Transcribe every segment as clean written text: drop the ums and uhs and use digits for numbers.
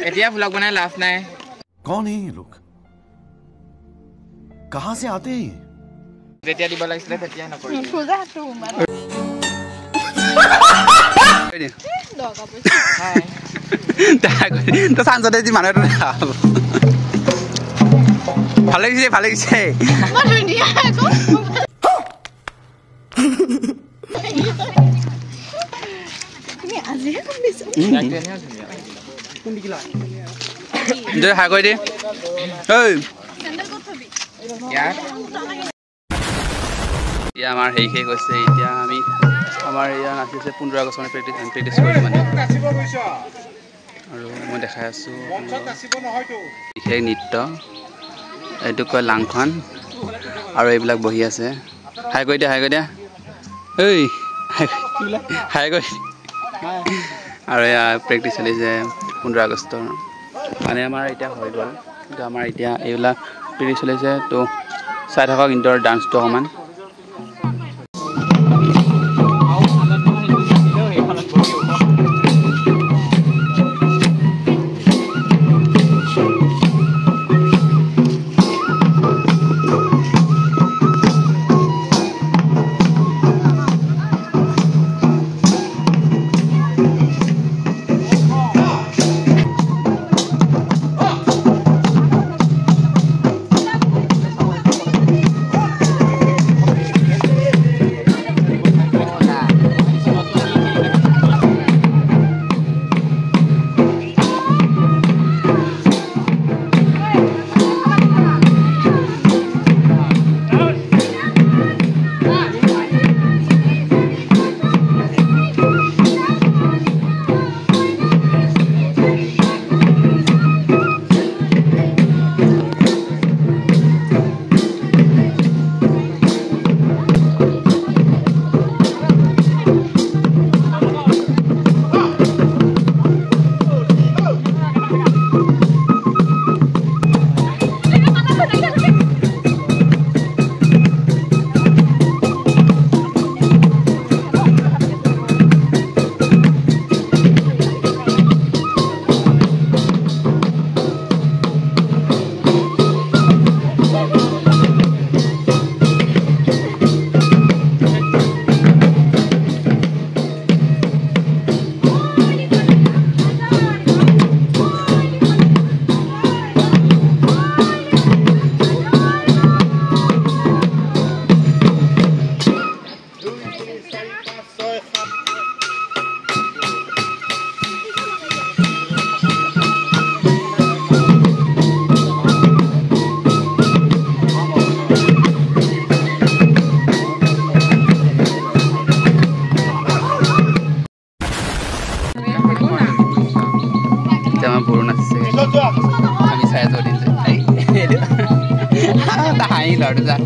এতিয়া ব্লগ বনাই লাভ নাই कौन है ये लोग कहां से आते हैं যেতিয়া দিব লাগিছিল তেতিয়া নকৰি ফুজাটো মানে দগা পইচা হাই তো সানজতে যি মানুহ ভালে গিছে মই ধুনীয়া আকৌ তুমি আজিহে কম দিছো যে হাই কৰি দি এই চেন্ডেল ক'ত থবি এতিয়া আমাৰ হেৰি গৈছে এতিয়া আমি আমাৰ এয়া নাচিছে 15 আগষ্ট মানে প্ৰেক্টিছ কৰিলোঁ মানে আৰু মই দেখাই আছোঁ বিশেষ নৃত্য এইটো কয় লাংখন আৰু এইবিলাক বহি আছে হাই কৰি দিয়া এই হাই কৰি আৰু এয়া প্ৰেক্টিছ চলিছে 15 আগষ্টৰ মানে আমাৰ এতিয়া হৈ গ'ল কিন্তু আমাৰ এতিয়া এইবিলাক প্ৰেক্টিছ চলিছে তো চাই থাকক ইণ্টৰ ডান্সটো অকণমান lỡ ra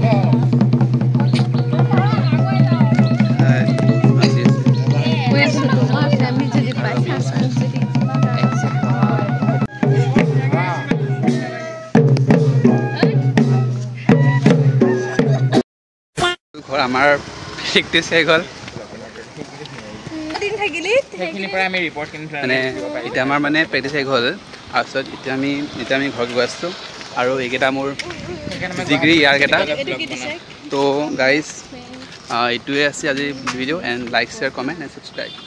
আমাৰ প্ৰেক্টিছ হৈ গ'ল মানে এতিয়া আমাৰ মানে প্ৰেক্টিছ হৈ গ'ল তাৰপিছত এতিয়া আমি ঘৰত গৈ আছোঁ আৰু এইকেইটা মোৰ ডিগ্ৰী ইয়াৰকেইটা তো গাইজ এইটোৱে আছে আজি video' and like share comment and subscribe